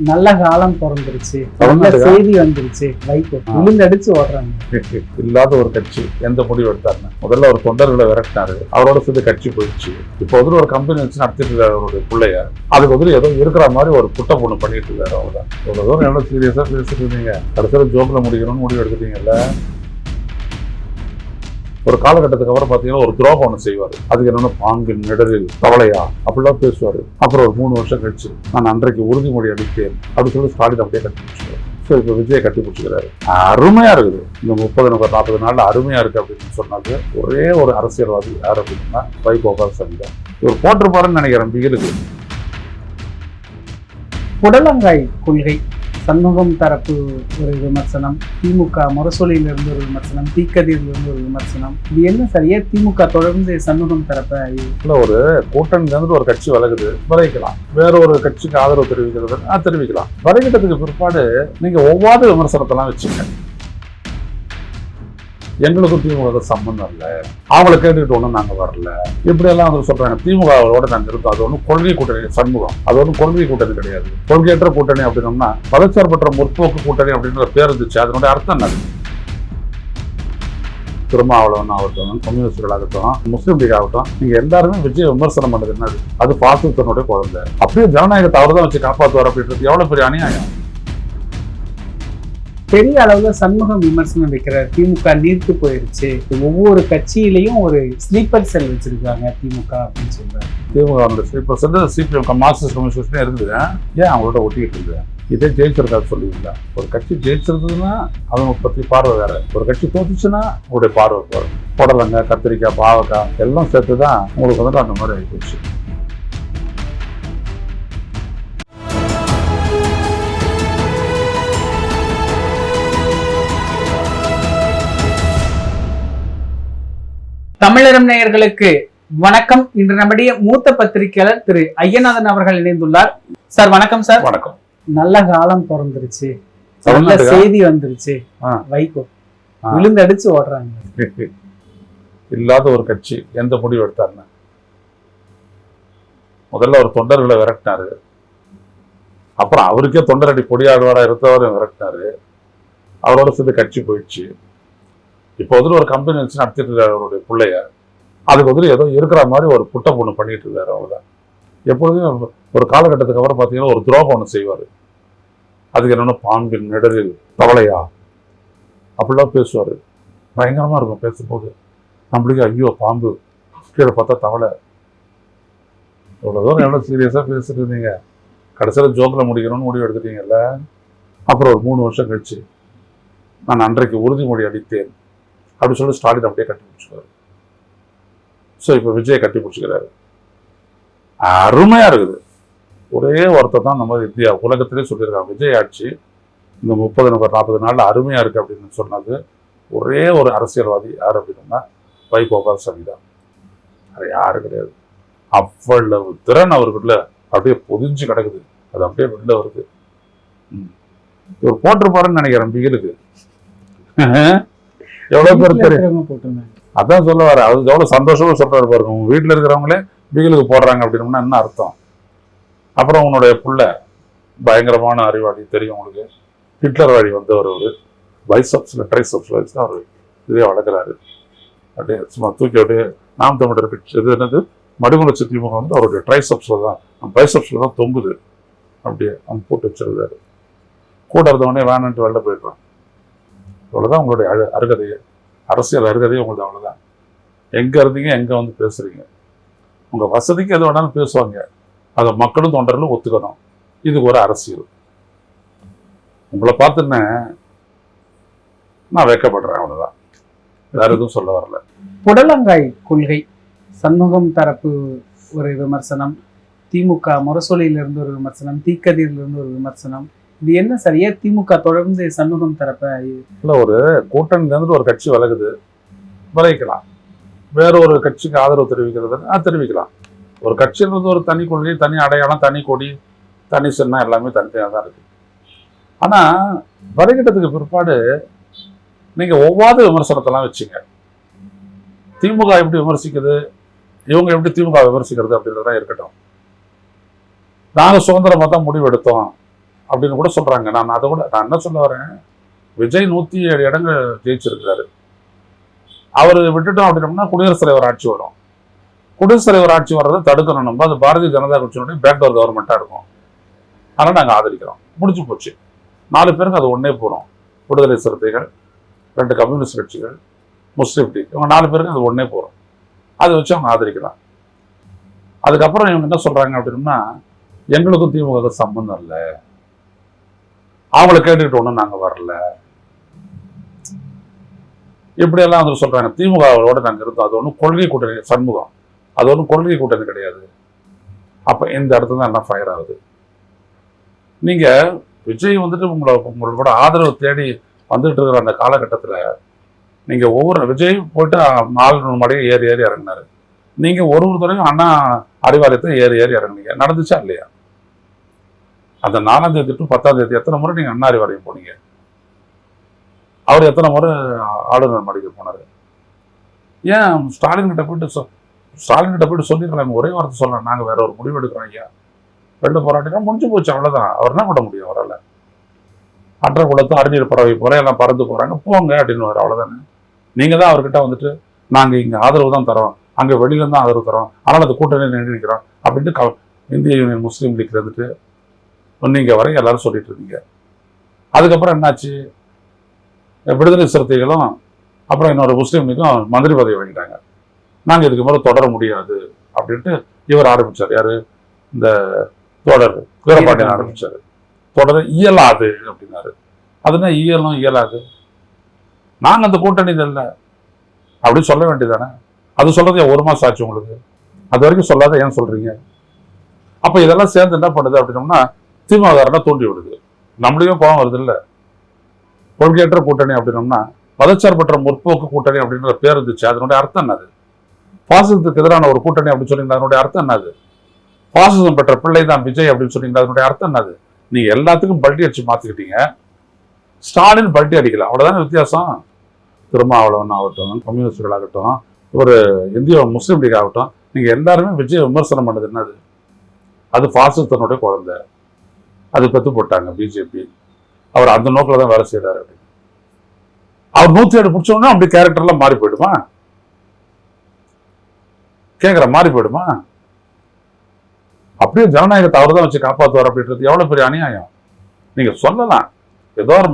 நல்ல காலம் பிறந்துருச்சு, நல்ல செய்தி வந்துருச்சு, வைகோ விழுந்தடிச்சு ஓடுறாங்க. இல்லாத ஒரு கட்சி எந்த முடிவு எடுத்தாருன்னு முதல்ல ஒரு தொண்டர்களை விரட்டினாரு, அவரோட சேர்ந்து கட்சி போயிடுச்சு. இப்போ வந்து ஒரு கம்பெனி வச்சு நடத்திட்டு இருக்காரு அவருடைய பிள்ளைய, அதுக்கு வந்து ஏதோ இருக்கிற மாதிரி ஒரு குட்டை பொண்ணு பண்ணிட்டு இருக்காரு. அவ்வளவுதான். இவ்வளவு தூரம் எவ்வளவு சீரியஸா பேசிட்டு இருந்தீங்க, கடைசியில் ஜோக்ல முடிக்கணும்னு முடிவு எடுத்துட்டீங்கல்ல. ஒரு காலகட்டத்துக்கு அப்புறம் பாத்தீங்கன்னா ஒரு துரோகம் ஒண்ணு செய்வாரு, அதுக்கு என்னன்னா பாம்பின் நிழலில் தவளையா அப்படிலாம் பேசுவாரு. அப்புறம் ஒரு 3 வருஷம் கழிச்சு நான் அன்றைக்கு உறுதிமொழி அளித்தேன் அப்படின்னு சொல்லி ஸ்டாலின் அப்படியே கட்டி பிடிச்சிருக்காரு. ஸோ இப்போ விஜயை கட்டி பிடிச்சிக்கிறாரு. அருமையா இருக்குது. இந்த 30-40 நாள்ல அருமையா இருக்கு அப்படின்னு சொன்னாங்க. ஒரே ஒரு அரசியல்வாதி யார் அப்படின்னா வைகோ பாலசாமி தான். இவர் போட்டிருப்பாருன்னு நினைக்கிறேன். பிகிலுக்கு புடலங்காய் கொள்கை சண்முகம் தரப்பு ஒரு விமர்சனம், திமுக முரசொலியிலிருந்து ஒரு விமர்சனம், தீக்கதியிலிருந்து ஒரு விமர்சனம். இது என்ன சரியா? திமுக தொடர்ந்து சண்முகம் தரப்ப ஒரு கூட்டணியிலிருந்து ஒரு கட்சி விலகுது, விலகிக்கலாம். வேற ஒரு கட்சிக்கு ஆதரவு தெரிவிக்கிறது தெரிவிக்கலாம். விலகிட்டதுக்கு பிற்பாடு நீங்க ஒவ்வொரு விமர்சனத்தெல்லாம் வச்சுங்க. எங்களுக்கும் திமுக சம்பந்தம் இல்லை, அவங்களை கேட்டுக்கிட்டு ஒன்றும் நாங்கள் வரல, இப்படி எல்லாம் வந்து சொல்றாங்க. திமுகவோட நாங்கள் இருக்கோம், அது ஒன்றும் கொள்கை கூட்டணி. சண்முகம் அது ஒன்றும் கொள்கை கூட்டணி கிடையாது. கொள்கையற்ற கூட்டணி அப்படின்னோம்னா பதச்சார்பற்ற முற்போக்கு கூட்டணி அப்படின்ற பேர் இருந்துச்சு. அதனுடைய அர்த்தம் என்னது? திருமாவளவன் ஆகட்டும், கம்யூனிஸ்டுகள் ஆகட்டும், முஸ்லீம் லீக் ஆகட்டும், நீங்க எல்லாருமே விஜய் விமர்சனம் பண்ணது என்னது? அது பாசிசனுடைய குழந்தை. அப்படியே ஜனநாயகத்தை அவர் தான் வச்சு காப்பாற்றுவார் அப்படின்றது எவ்வளவு பெரிய அநியாயம். பெரிய அளவுல சண்முகம் விமர்சனம் வைக்கிறார். திமுக நீர்த்து போயிருச்சு, ஒவ்வொரு கட்சியிலையும் ஒரு ஸ்லீப்பர் செல் வச்சிருக்காங்க திமுக அப்படின்னு சொல்றாரு. DMK sleeper cell CPM Marxist communist இருக்குது. ஏன் அவங்களோட ஒட்டிக்கிட்டு இருக்குது? இதே ஜெயிச்சிருக்காது சொல்லுவீங்களா? ஒரு கட்சி ஜெயிச்சிருந்ததுன்னா அவங்க பத்தி பார்வை வேற, ஒரு கட்சி தோத்துச்சுன்னா உங்களுடைய பார்வை போற. புடலங்க, கத்திரிக்காய், பாவக்காய் எல்லாம் சேர்த்துதான் உங்களுக்கு வந்துட்டு அந்த மாதிரி ஆகிப்போச்சு. தமிழரம் நேயர்களுக்கு வணக்கம். இன்று நம்முடைய மூத்த பத்திரிகையாளர் திரு ஐயநாதன் அவர்கள் இணைந்துள்ளார். சார் வணக்கம். சார் வணக்கம். நல்ல காலம் பிறந்துருச்சு, நல்ல செய்தி வந்துருச்சு, வைகோ விழுந்தடிச்சு ஓடுறாங்க. இல்லாத ஒரு கட்சி எந்த முடிவு எடுத்தாருன்னு முதல்ல ஒரு தொண்டர்களை விரட்டினாரு, அப்புறம் அவருக்கே தொண்டரடி பொடியாடுவாரா இருந்தவரையும் விரட்டினாரு, அவரோட சேர்ந்து கட்சி போயிடுச்சு. இப்போ வந்து ஒரு கம்பெனி வச்சு நடத்திட்டு இருக்காரு அவருடைய பிள்ளைய, அதுக்கு வந்து ஏதோ இருக்கிற மாதிரி ஒரு குட்டை பொண்ணு பண்ணிட்டு இருக்காரு. அவ்வளவுதான். எப்பொழுதும் ஒரு காலகட்டத்துக்கு அப்புறம் பார்த்தீங்கன்னா ஒரு துரோகம் ஒன்று செய்வார், அதுக்கு என்னன்னா பாம்பின் நிழலில் தவளையா அப்படிலாம் பேசுவார். பயங்கரமா இருக்கும் பேசும்போது. நம்மளுக்கு ஐயோ பாம்பு, கீழே பார்த்தா தவளை. இவ்வளோ தூரம் எவ்வளோ சீரியஸாக பேசிட்டு இருந்தீங்க, கடைசியில் ஜோக்கில் முடிக்கணும்னு முடிவு எடுத்துட்டீங்கல்ல. அப்புறம் ஒரு 3 வருஷம் கழிச்சு நான் அன்றைக்கு உறுதிமொழி அளித்தேன் அப்படி சொல்லி ஸ்டாலின் அப்படியே கட்டி பிடிச்சிக்கிறாரு. ஸோ இப்போ விஜயை கட்டி பிடிச்சிக்கிறாரு. அருமையா இருக்குது. ஒரே ஒருத்தர் தான் நம்ம இந்தியா உலகத்திலே சொல்லியிருக்காங்க, விஜய் ஆட்சி இந்த 30-40 நாள்ல அருமையா இருக்கு அப்படின்னு சொன்னது ஒரே ஒரு அரசியல்வாதி யார் அப்படின்னா வைகோ பாலசாமி தான். அது யாரு கிடையாது. அவ்வளவு திறன் அவருக்குள்ள அப்படியே பொதிஞ்சு கிடக்குது, அது அப்படியே வெளில வருது. இவர் போட்டிருப்பாருன்னு நினைக்கிறேன் பிகிலுக்கு. எவ்வளவு பேர் தெரியும், அதான் சொல்ல வர. அது எவ்வளவு சந்தோஷமா சொல்றாரு பாருங்க. உங்க வீட்டுல இருக்கிறவங்களே பிகிலுக்கு போடுறாங்க அப்படின்னா என்ன அர்த்தம்? அப்புறம் உன்னுடைய புள்ள பயங்கரமான அறிவாளி தெரியும் உங்களுக்கு, ஹிட்லர் வழி வந்தவர். அவரு பைசப்ஸ்ல ட்ரைசப்ஸ்ல வச்சு அவர் இதே வளர்க்குறாரு. அப்படியே சும்மா தூக்கி அப்படியே நாம் தமிழர் கட்சி இது என்னது மடுமலர்ச்சி திமுக வந்து அவருடைய ட்ரைசப்ஸ்ல தான், பைசப்ஸ்ல தான் தொங்குது. அப்படியே அவங்க போட்டு வச்சிருந்தாரு. கூட இருந்தவொடனே வேணான்ட்டு வெளில போயிடுறான். அவ்வளோதான் உங்களுடைய அருகதையே, அரசியல் அருகதையே உங்களுக்கு. அவ்வளோதான். எங்கே இருந்தீங்க, எங்கே வந்து பேசுறீங்க, உங்கள் வசதிக்கு எது வேணாலும் பேசுவாங்க, அதை மக்களும் தொண்டர்களும் ஒத்துக்கணும். இதுக்கு ஒரு அரசியல். உங்களை பார்த்துன்னு நான் வைக்கப்படுறேன், அவ்வளோதான். வேற எதுவும் சொல்ல வரல. புடலங்காய் கொள்கை சண்முகம் தரப்பு ஒரு விமர்சனம், திமுக முரசொலியிலிருந்து ஒரு விமர்சனம், தீக்கதியிலிருந்து ஒரு விமர்சனம். இது என்ன சரியா? திமுக தொடர்ந்து சண்முகம் தரப்ப இல்ல, ஒரு கூட்டணியிலிருந்து ஒரு கட்சி விலகுது, விலகிக்கலாம். வேற ஒரு கட்சிக்கு ஆதரவு தெரிவிக்கிறது தெரிவிக்கலாம். ஒரு கட்சியிலிருந்து ஒரு தனி கொள்கை, தனி அடையாளம், தனி கொடி, தனி சின்னம் எல்லாமே தனித்தனியாக தான் இருக்கு. ஆனா வரைகிட்டத்துக்கு பிற்பாடு நீங்க ஒவ்வாத விமர்சனத்தெல்லாம் வச்சுங்க. திமுக எப்படி விமர்சிக்குது, இவங்க எப்படி திமுக விமர்சிக்கிறது அப்படின்றதான் இருக்கட்டும். நாங்க சுதந்திரமா தான் முடிவு எடுத்தோம், அப்படின்னு கூட சொல்றாங்க. நான் என்ன சொல்ல வரேன், விஜய் 107 இடங்கள் ஜெயிச்சிருக்கிறாரு. அவர் விட்டுட்டோம் அப்படின்னோம்னா குடியரசுத் தலைவர் ஆட்சி வரும். குடியரசுத் தலைவர் ஆட்சி வர்றதை தடுக்கணும். நம்ம அது பாரதிய ஜனதா கட்சியினுடைய பேக்டோர் கவர்மெண்ட்டாக இருக்கும். அதனால் நாங்கள் ஆதரிக்கிறோம். முடிச்சு போச்சு. 4 பேருக்கு அது ஒன்னே போகிறோம். விடுதலை சிறுத்தைகள், 2 கம்யூனிஸ்ட் கட்சிகள், முஸ்லீம் லீக், இவங்க 4 பேருக்கு அது ஒன்னே போகிறோம். அதை வச்சு அவங்க ஆதரிக்கலாம். அதுக்கப்புறம் இவங்க என்ன சொல்றாங்க அப்படின்னா, எங்களுக்கும் திமுக சம்பந்தம் இல்லை, அவங்கள கேட்டுக்கிட்டு ஒன்றும் நாங்கள் வரல, இப்படியெல்லாம் வந்து சொல்றாங்க. திமுகவோட நாங்கள் இருந்தோம், அது ஒன்றும் கொள்கை கூட்டணி. சண்முகம், அது ஒன்றும் கொள்கை கூட்டணி கிடையாது. அப்போ இந்த இடத்துல தான் எல்லாம் ஃபயர் ஆகுது. நீங்க விஜய் வந்துட்டு உங்களோட ஆதரவு தேடி வந்துட்டு இருக்கிற அந்த காலகட்டத்தில் நீங்க ஒவ்வொரு விஜய் போயிட்டு 4 மடையை ஏறி ஏறி இறங்கினாரு. நீங்க ஒரு தடவையும் அண்ணா அறிவாலயத்தை ஏறி ஏறி இறங்குனீங்க. நடந்துச்சா இல்லையா? அந்த 4ஆம் தேதி டு 10ஆம் தேதி எத்தனை முறை நீங்க அண்ணா அறிவாலயம் போனீங்க? அவர் எத்தனை முறை ஆளுநர் மடிக்கு போனாரு? ஏன் ஸ்டாலின் கிட்ட போயிட்டு சொல்லிருக்கலாம், ஒரே வார்த்தை சொல்லலாம், நாங்க வேற ஒரு முடிவு எடுக்கிறோம் ஐயா, வெளில போராட்டினா முடிஞ்சு போச்சு, அவ்வளவுதான். அவர் என்ன பண்ண முடியும்? அவரால் அற்ற குளத்து அறிஞர் பறவை போல எல்லாம் பறந்து போறாங்க, போங்க அப்படின்னு அவ்வளவுதானே. நீங்க தான் அவர்கிட்ட வந்துட்டு நாங்க இங்க ஆதரவு தான் தரோம், அங்க வெளியில தான் ஆதரவு தரோம், அதனால அந்த கூட்டணி நிர்ணயிக்கிறோம் அப்படின்ட்டு இந்திய யூனியன் முஸ்லீம் லீக்ல இருந்துட்டு நீங்க வரை எல்லாரும் சொல்லிட்டு இருந்தீங்க. அதுக்கப்புறம் என்னாச்சு? விடுதலை சிறுத்தைகளும் அப்புறம் இன்னொரு முஸ்லீம் லீக்கும் மந்திரி பதவி வாங்கிட்டாங்க. நாங்க இதுக்கு மேலே தொடர முடியாது அப்படின்ட்டு இவர் ஆரம்பிச்சார். யாரு? இந்த தொடர் வீரபாண்டியன் ஆரம்பிச்சாரு. தொடர இயலாது அப்படின்னாரு. அதுனா இயலாது, நாங்க அந்த கூட்டணி இல்லை அப்படின்னு சொல்ல வேண்டியதானே? அது சொல்றது 1 மாசம் ஆச்சு உங்களுக்கு, அது வரைக்கும் சொல்லாத ஏன் சொல்றீங்க? அப்ப இதெல்லாம் சேர்ந்து என்ன பண்ணுது அப்படின்னோம்னா திமுக தூண்டி விடுது. நம்மளையும் கோபம் வருது இல்ல. கொள்கையற்ற கூட்டணி அப்படின்னோம்னா மதச்சார்பற்ற முற்போக்கு கூட்டணி அப்படின்ற பேர் இருந்துச்சு, அதனுடைய அர்த்தம் என்னது? பாசிசத்துக்கு எதிரான ஒரு கூட்டணி அப்படின்னு சொன்னீங்கன்னா அதனுடைய அர்த்தம் என்னது? பாசிசம் பெற்ற பிள்ளை தான் விஜய் அப்படின்னு சொன்னீங்கன்னா அதனுடைய அர்த்தம் என்னது? நீங்க எல்லாத்துக்கும் பல்ட்டி அடிச்சு மாத்திக்கிட்டீங்க. ஸ்டாலின் பல்ட்டி அடிக்கல, அவ்வளவுதானே வித்தியாசம். திருமாவளவன் ஆகட்டும், கம்யூனிஸ்டுகள் ஆகட்டும், ஒரு இந்திய முஸ்லீம் லீக் ஆகட்டும், நீங்க எல்லாருமே விஜய் விமர்சனம் பண்ணது என்னது? அது பாசிசத்தினுடைய குழந்தை, அது பெத்து போட்டாங்க பிஜேபி, அவர் அந்த நோக்கில தான் வேலை செய்யறாரு அப்படின்னு. அவர் 107 பிடிச்சோன்னா அப்படி கேரக்டர்லாம் மாறி போயிடுமா? கேட்குற மாறி போயிடுமா? அப்படியே ஜனநாயகத்தை அவர் தான் வச்சு காப்பாற்றுவார் அப்படின்றது எவ்வளவு பெரிய அநியாயம். நீங்க சொல்லலாம், ஏதோ ஒரு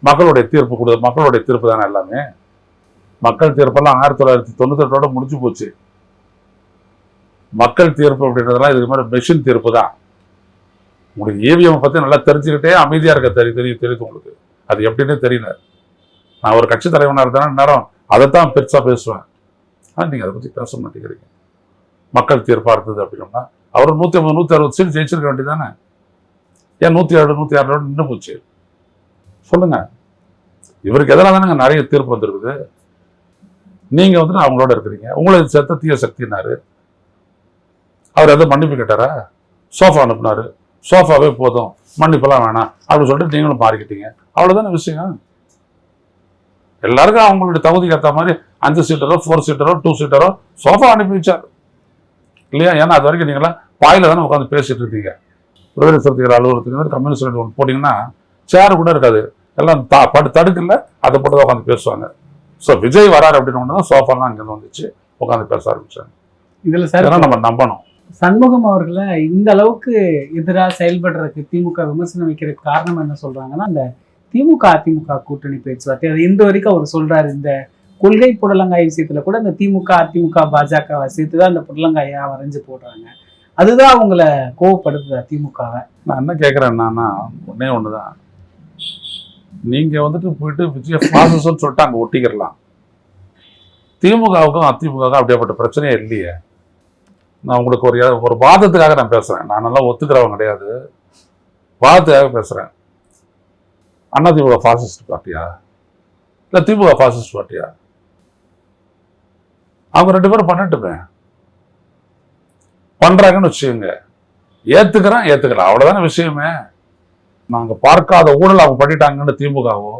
மக்களுடைய தீர்ப்பு கொடுது, மக்களுடைய தீர்ப்பு தானே எல்லாமே. மக்கள் தீர்ப்பெல்லாம் 1998 முடிஞ்சு போச்சு. மக்கள் தீர்ப்பு அப்படின்றதெல்லாம் இதுக்கு மாதிரி மெஷின் தீர்ப்பு தான். உங்களுக்கு EVM பத்தி நல்லா தெரிஞ்சுக்கிட்டே அமைதியா இருக்க தெரியுது உங்களுக்கு. அது எப்படின்னே தெரியல. நான் ஒரு கட்சி தலைவனா இருந்தாலும் நேரம் அதைத்தான் பெருசா பேசுவேன். ஆனா நீங்க அதை பத்தி பேச மாட்டேங்கிறீங்க. மக்கள் தீர்ப்பா இருந்தது அப்படின்னா அவர் 150 160 சீட் ஜெயிச்சிருக்க வேண்டியதானே? ஏன் 107 106 நின்று போச்சு? சொல்லுங்க. இவருக்கு எதிராக தானே நிறைய தீர்ப்பு வந்திருக்குது. நீங்க வந்துட்டு அவங்களோட இருக்கிறீங்க. உங்களை சேர்த்த தீய சக்தினாரு. அவர் எதாவது மன்னிப்பு கேட்டாரா? சோஃபா அனுப்புனாரு, சோஃபாவே போதும், மன்னிப்பெல்லாம் வேணாம் அப்படின்னு சொல்லிட்டு நீங்களும் மாறிக்கிட்டீங்க. அவ்வளவுதானே விஷயம். எல்லாருக்கும் அவங்களுடைய தகுதிக்கு ஏற்ற மாதிரி 5 சீட்டரோ 4 சீட்டரோ 2 சீட்டரோ சோஃபா அனுப்பி வச்சார் இல்லையா? ஏன்னா அது வரைக்கும் நீங்களாம் பாயில தானே உட்காந்து பேசிட்டு இருந்தீங்க. விடுதலை சிறுத்தைகள் அலுவலகத்துக்கு கம்யூனிஸ்ட் ஒன்று போட்டிங்கன்னா சேர் கூட இருக்காது, எல்லாம் தடுக்கல, அதை போட்டு தான் உட்காந்து பேசுவாங்க. ஸோ விஜய் வராரு அப்படின்னு தான் சோஃபாலாம் அங்கேருந்து வந்துச்சு, உட்காந்து பேச ஆரம்பிச்சாங்க. இதுல சார் நம்ம நம்பணும். சண்முகம் அவர்களை இந்த அளவுக்கு எதிராக செயல்படுறதுக்கு திமுக விமர்சனம் வைக்கிறதுக்கு காரணம் என்ன சொல்றாங்கன்னா, அந்த திமுக அதிமுக கூட்டணி பேச்சுவார்த்தை அது இந்த வரைக்கும் அவர் சொல்றாரு. இந்த கொள்கை புடலங்காய் விஷயத்துல கூட இந்த திமுக அதிமுக பாஜகவை சேர்த்துதான் இந்த புடலங்காயா வரைஞ்சு போடுறாங்க. அதுதான் அவங்களை கோவப்படுத்துதா திமுகவை? நான் என்ன கேட்கிறேன்னா ஒன்னே ஒண்ணுதான், நீங்க வந்துட்டு போயிட்டு விஜய பாசிசம்னு சொல்லிட்டு அங்க ஒட்டிக்கிறலாம். திமுகவுக்கும் அதிமுகவுக்கும் அப்படியேப்பட்ட பிரச்சனையே இல்லையே. நான் உங்களுக்கு ஒரு வாதத்துக்காக நான் பேசுறேன். நான் நல்லா ஒத்துக்கிறவங்க கிடையாது, வாதத்துக்காக பேசுறேன். அதிமுக பாசிஸ்ட் பார்ட்டியா இல்ல திமுக பாசிஸ்ட் பார்ட்டியா? அவங்க 2 பேரும் பண்ணட்டுமே, பண்றாங்கன்னு வச்சுக்கோங்க, ஏத்துக்கலாம், அவ்வளவுதானே விஷயமே. நாங்க பார்க்காத ஊழல் அவங்க பண்ணிட்டாங்கன்னு திமுகவோ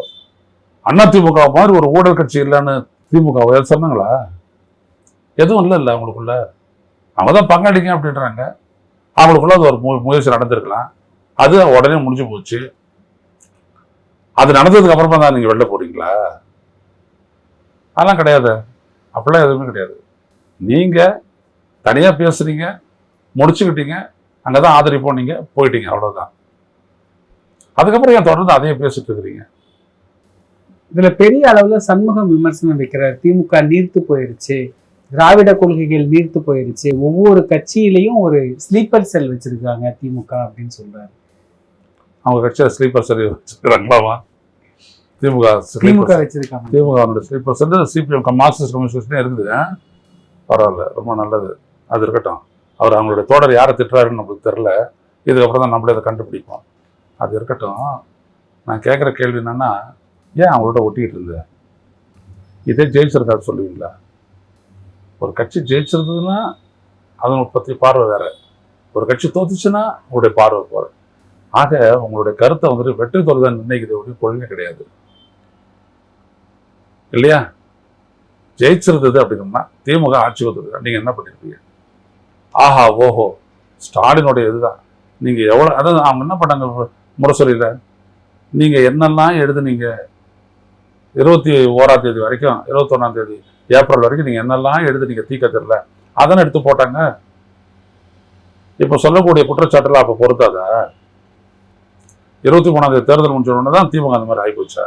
அதிமுக மாதிரி ஒரு ஊழல் கட்சி இல்லைன்னு திமுகவோ சொன்னாங்களா? எதுவும் இல்ல அவங்களுக்குள்ள. அவங்க தான் பங்காளிங்க அப்படின்றாங்க. அவங்களுக்குள்ள அது ஒரு முயற்சி நடந்திருக்கலாம். அது உடனே முடிஞ்சு போச்சு. அது நடந்ததுக்கு அப்புறமா தான் நீங்க வெளில போறீங்களா? அதெல்லாம் கிடையாது. அப்படிலாம் எதுவுமே கிடையாது. நீங்க தனியா பேசுறீங்க, முடிச்சுக்கிட்டீங்க, அங்கதான் ஆதரிப்போம், நீங்க போயிட்டீங்க, அவ்வளவுதான். அதுக்கப்புறம் ஏன் தொடர்ந்து அதையே பேசிட்டு இருக்கிறீங்க? இதுல பெரிய அளவுல சண்முகம் விமர்சனம் வைக்கிறார். திமுக நீர்த்து போயிருச்சு, திராவிட கொள்கைகள் நீர்த்து போயிருச்சு, ஒவ்வொரு கட்சியிலையும் ஒரு ஸ்லீப்பர் செல் வச்சிருக்காங்க திமுக அப்படின்னு சொல்றாரு. அவங்க கட்சியில ஸ்லீப்பர் செல் வச்சிருக்காங்களாமா? திமுக வச்சிருக்காங்க. DMK sleeper cell CPM Marxist communist இருக்குது. பரவாயில்ல, ரொம்ப நல்லது. அது இருக்கட்டும். அவர் அவங்களுடைய தோழர் யாரை திட்டுறாருன்னு நம்மளுக்கு தெரியல. இதுக்கப்புறம் தான் நம்மளே அதை கண்டுபிடிப்போம். அது இருக்கட்டும். நான் கேட்குற கேள்வி என்னன்னா, ஏன் அவங்களோட ஒட்டிக்கிட்டு இருந்த? இதே ஜெயிச்சிருக்காரு சொல்லுவீங்களா? ஒரு கட்சி ஜெயிச்சிருந்ததுன்னா அதனை பற்றி பார்வை வேற, ஒரு கட்சி தோத்துச்சுன்னா உங்களுடைய பார்வை போற. ஆக உங்களுடைய கருத்தை வந்துட்டு வெற்றி தோல்வி தான் நிர்ணயிக்கிறது கொள்கை கிடையாது, இல்லையா? ஜெயிச்சிருந்தது அப்படின்னா திமுக ஆட்சி வந்துருக்கு, நீங்க என்ன பண்ணிருப்பீங்க? ஆஹா ஓஹோ ஸ்டாலினுடைய இதுதான். நீங்க எவ்வளவு, அதாவது அவங்க என்ன பண்ணாங்க முரசொலியில, நீங்க என்னெல்லாம் எழுதுனீங்க 21ஆம் தேதி வரைக்கும், 21ஆம் தேதி ஏப்ரல் வரைக்கும் நீங்க என்னெல்லாம் எழுதுனீங்க தீக்கதிரில, அதனை எடுத்து போட்டாங்க. இப்ப சொல்லக்கூடிய குற்றச்சாட்டுலாம் அப்ப பொறுத்தாதா? 23ஆம் தேதி தேர்தல் முடிஞ்ச உடனே தான் திமுக அந்த மாதிரி ஆகிப்போச்சா?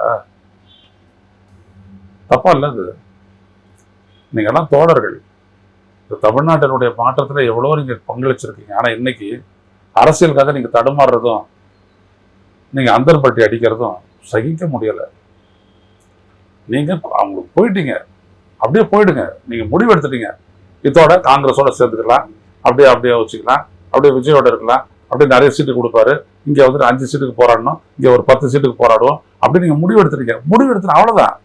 தப்பா இல்ல அது? நீங்க எல்லாம் தோழர்கள். இந்த தமிழ்நாட்டினுடைய மாற்றத்துல எவ்வளவு நீங்க பங்களிச்சிருக்கீங்க. ஆனா இன்னைக்கு அரசியலுக்காக நீங்க தடுமாறுறதும், நீங்க அந்தர்பட்டி அடிக்கிறதும் சகிக்க முடியல. நீங்க அவங்களுக்கு போயிட்டீங்க, அப்படியே போயிடுங்க. நீங்க முடிவு எடுத்துட்டீங்க, இதோட காங்கிரஸோட சேர்ந்துக்கலாம், அப்படியே அப்படியே வச்சுக்கலாம், அப்படியே விஜயோட இருக்கலாம், அப்படியே நிறைய சீட்டு கொடுப்பாரு, இங்க வந்துட்டு 5 சீட்டுக்கு போராடணும், இங்க ஒரு 10 சீட்டுக்கு போராடுவோம், அப்படி நீங்க முடிவு எடுத்துட்டீங்க. முடிவு எடுத்துட்டு அவ்வளவுதான்.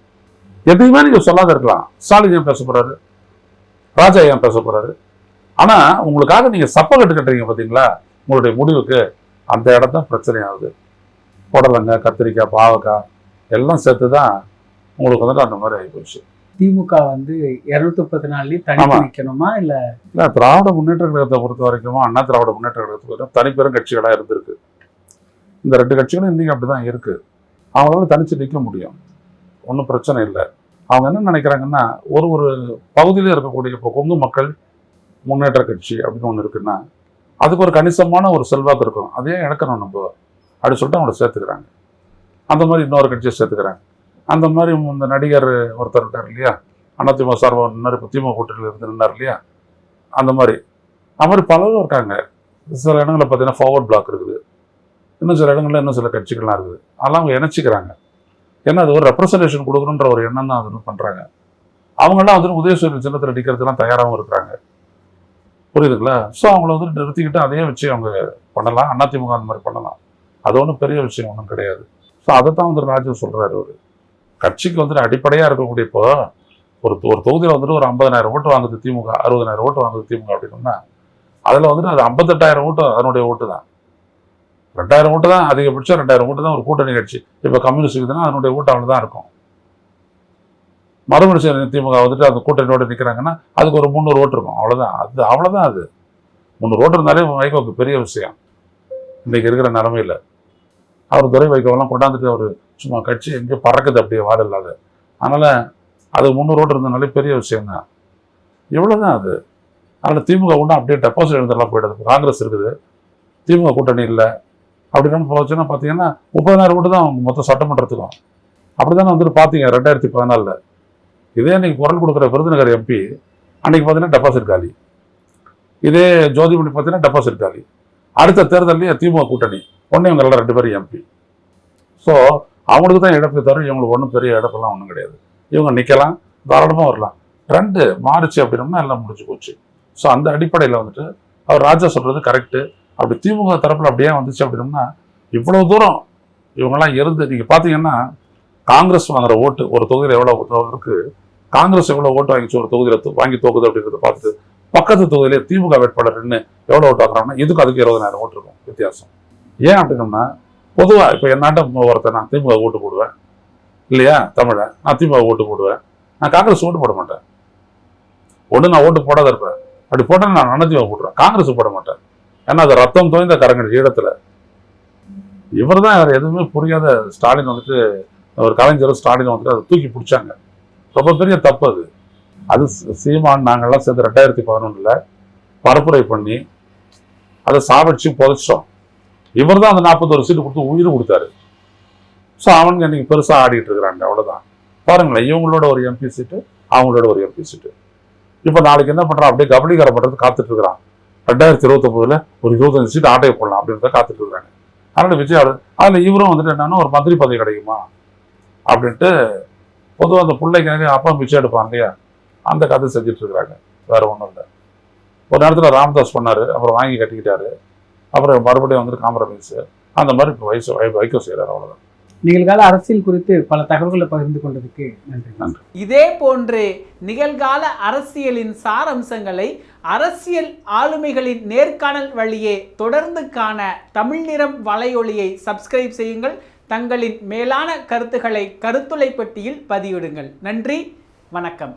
எதையுமே நீங்க சொல்லாத இருக்கலாம். ஸ்டாலின் ஏன் பேச போறாரு, ராஜா ஏன் பேச போறாரு? ஆனா உங்களுக்காக நீங்க சப்ப கட்டுறீங்க பாத்தீங்களா, உங்களுடைய முடிவுக்கு அந்த இடம் தான் பிரச்சனை ஆகுது. புடலங்க, கத்திரிக்காய், பாவக்காய் எல்லாம் சேர்த்துதான் உங்களுக்கு வந்துட்டு அந்த மாதிரி ஆகிப்போச்சு. திமுக வந்து 234 தனித்து நிக்கணுமா இல்ல? இல்ல, திராவிட முன்னேற்ற கழகத்தை பொறுத்த வரைக்கும், அண்ணா திராவிட முன்னேற்ற கழகத்தை பொறுத்த தனிப்பெரும் கட்சிகளா இருந்திருக்கு. இந்த 2 கட்சிகளும் இன்னைக்கு அப்படிதான் இருக்கு. அவங்களால தனிச்சு நிற்க முடியும், ஒன்றும் பிரச்சனை இல்லை. அவங்க என்ன நினைக்கிறாங்கன்னா, ஒரு ஒரு பகுதியில இருக்கக்கூடிய இப்போ கொங்கு மக்கள் முன்னேற்ற கட்சி அப்படின்னு ஒன்று இருக்குன்னா, அதுக்கு ஒரு கணிசமான ஒரு செல்வாக்கு இருக்கும், அதையே இழக்கணும் நம்ம அப்படி சொல்லிட்டு அவங்கள சேர்த்துக்கிறாங்க. அந்த மாதிரி இன்னொரு கட்சியை சேர்த்துக்கிறாங்க. அந்த மாதிரி இந்த நடிகர் ஒருத்தர் இருக்கார் இல்லையா, அதிமுக சார்பாக நின்னார், இப்போ திமுக கூட்டணியில் இருந்து நின்னார் இல்லையா, அந்த மாதிரி பலரும் இருக்காங்க. சில இடங்களில் பார்த்தீங்கன்னா ஃபார்வர்ட் பிளாக் இருக்குது, இன்னும் சில இடங்களில் இன்னும் சில கட்சிகள்லாம் இருக்குது. அதெல்லாம் அவங்க இணைச்சிக்கிறாங்க. ஏன்னா அது ஒரு ரெப்ரசன்டேஷன் கொடுக்கணுன்ற ஒரு எண்ணம் தான் அது பண்ணுறாங்க. அவங்கெல்லாம் வந்துட்டு உதயசூரியன் சின்னத்தில் அடிக்கிறதுலாம் தயாராகவும் இருக்கிறாங்க, புரியுதுங்களா? ஸோ அவங்கள வந்துட்டு நிறுத்திக்கிட்டு அதையே வச்சு அவங்க பண்ணலாம், அதிமுக அந்த மாதிரி பண்ணலாம். அது ஒன்றும் பெரிய விஷயம் ஒன்றும் கிடையாது. ஸோ அதை தான் வந்துட்டு ராஜு சொல்கிறாரு. ஒரு கட்சிக்கு வந்துட்டு அடிப்படையாக இருக்கக்கூடிய இப்போ ஒரு தொகுதியில் வந்துட்டு ஒரு 50,000 ஓட்டு வாங்குது திமுக, 60,000 ஓட்டு வாங்குது திமுக அப்படின்னா, அதில் வந்துட்டு அது 58,000 ஓட்டு அதனுடைய ஓட்டு தான். 2,000 ஓட்டு தான் அதிகபட்சம், 2,000 ஓட்டு தான் ஒரு கூட்டணி கட்சி. இப்போ கம்யூனிஸ்ட் இருக்குதுன்னா அதனுடைய ஓட்டு அவ்வளோ தான் இருக்கும். மறுமலர்ச்சி திமுக வந்துட்டு அந்த கூட்டணியோட நிற்கிறாங்கன்னா அதுக்கு ஒரு 300 ஓட்டு இருக்கும், அவ்வளோதான். அவ்வளோதான். அது 300 ஓட்டு இருந்தாலே வைகோவுக்கு பெரிய விஷயம் இன்னைக்கு இருக்கிற நிலமையில. அவர் துரை வைகோவெல்லாம் கொண்டாந்துட்டு அவர் சும்மா கட்சி எங்கேயோ பறக்குது அப்படியே வாட இல்லாத. அதனால அது 300 ஓட்டு இருந்தனாலே பெரிய விஷயம் தான், இவ்வளோதான் அது. அதனால திமுக ஒன்றும் அப்படியே டெபாசிட் எழுந்தெல்லாம் போயிடுது. காங்கிரஸ் இருக்குது, திமுக கூட்டணி இல்லை அப்படின்னு போச்சுன்னா பார்த்தீங்கன்னா 30,000 ஓட்டு தான் அவங்க மொத்தம் சட்டமன்றத்துக்கும். அப்படித்தானே வந்துட்டு பார்த்தீங்க 2014. இதே இன்னைக்கு குரல் கொடுக்குற விருதுநகர் எம்பி அன்னைக்கு பார்த்தீங்கன்னா டெபாசிட் காலி. இதே ஜோதிமணி பார்த்தீங்கன்னா டெபாசிட் காலி. அடுத்த தேர்தலையும் திமுக கூட்டணி ஒன்று இவங்க எல்லாம் 2 பேரும் எம்பி. ஸோ அவங்களுக்கு தான் இழப்பு தரும், இவங்களுக்கு ஒன்றும் பெரிய இழப்பெல்லாம் ஒன்றும் கிடையாது. இவங்க நிற்கலாம், தாராளமாக வரலாம். ட்ரெண்டு மாறிச்சு அப்படின்னோம்னா எல்லாம் முடிஞ்சு போச்சு. ஸோ அந்த அடிப்படையில் வந்துட்டு அவர் ராஜா சொல்றது கரெக்டு. அப்படி திமுக தரப்பில் அப்படியே வந்துச்சு அப்படின்னோம்னா இவ்வளோ தூரம் இவங்கெல்லாம் இருந்து நீங்கள் பார்த்தீங்கன்னா காங்கிரஸ் வாங்குற ஓட்டு ஒரு தொகுதியில் எவ்வளோ இருக்கு, காங்கிரஸ் எவ்வளோ ஓட்டு வாங்கிச்சு ஒரு தொகுதியில் வாங்கி தோக்குது அப்படின்றத பார்த்துட்டு பக்கத்து தொகுதியிலே திமுக வேட்பாளர் எவ்வளோ ஓட்டு வாங்குறாங்கன்னா இதுக்கு அதுக்கு 20,000 ஓட்டு இருக்கும் வித்தியாசம். ஏன் அப்படின்னோம்னா பொதுவாக இப்போ என் நாட்டை ஒருத்தர் நான் திமுக ஓட்டு போடுவேன் இல்லையா, தமிழன், நான் திமுக ஓட்டு போடுவேன், நான் காங்கிரஸ் ஓட்டு போட மாட்டேன். ஒன்று நான் ஓட்டு போடாத இருப்பேன், அப்படி போட்டேன் நான் அதிமுக போட்டுருவேன், காங்கிரஸ் போட மாட்டேன். ஏன்னா அது ரத்தம் தோய்ந்த கரங்கள் ஈழத்தில். இவர் தான் வேறு எதுவுமே புரியாத ஸ்டாலின் வந்துட்டு ஒரு கலைஞரும் ஸ்டாலின் வந்துட்டு அதை தூக்கி பிடிச்சாங்க. ரொம்ப பெரிய தப்பு அது. அது சீமான் நாங்கள்லாம் சேர்ந்து 2011 பரப்புரை பண்ணி அதை சாவடிச்சு புதைச்சிட்டோம். இவர் தான் அந்த 41 சீட்டு கொடுத்து உயிர் கொடுத்தாரு. ஸோ அவங்க இன்னைக்கு பெருசாக ஆடிட்டு இருக்கிறாங்க. அவ்வளோதான். பாருங்களேன், இவங்களோட ஒரு எம்பி சீட்டு, அவங்களோட ஒரு எம்பி சீட்டு. இப்போ நாளைக்கு என்ன பண்ணுறான், அப்படியே கபலீகரம் பண்ணுறது காத்துட்டு இருக்கிறான். 2029 ஒரு 25 சீட்டு ஆட்டையை போடலாம் அப்படின்றத காத்துட்டு இருக்கிறாங்க. அதனால விஜய் அதில் இவரும் வந்துட்டு என்னன்னா ஒரு மந்திரி பதவி கிடைக்குமா அப்படின்ட்டு பொதுவாக அந்த பிள்ளைக்கு அப்பா பிச்சை எடுப்பான் இல்லையா, அந்த கதை செஞ்சுட்டு இருக்கிறாங்க. வேற ஒன்றும் இல்லை. ஒரு நேரத்தில் ராமதாஸ் பண்ணாரு, அப்புறம் வாங்கி கட்டிக்கிட்டாரு, அப்புறம் மறுபடியும் வந்துட்டு காம்ப்ரமைஸ், அந்த மாதிரி இப்போ வைக்கோ செய்கிறார். அவ்வளோதான். நிகழ்கால அரசியல் குறித்து பல தகவல்களை பகிர்ந்து கொண்டதுக்கு நன்றி. இதே போன்று நிகழ்கால அரசியலின் சாரம்சங்களை அரசியல் ஆளுமைகளின் நேர்காணல் வழியே தொடர்ந்து காண தமிழ் நிறம் வலையொலியை சப்ஸ்கிரைப் செய்யுங்கள். தங்களின் மேலான கருத்துக்களை கருத்துளை பெட்டியில் பதிவிடுங்கள். நன்றி, வணக்கம்.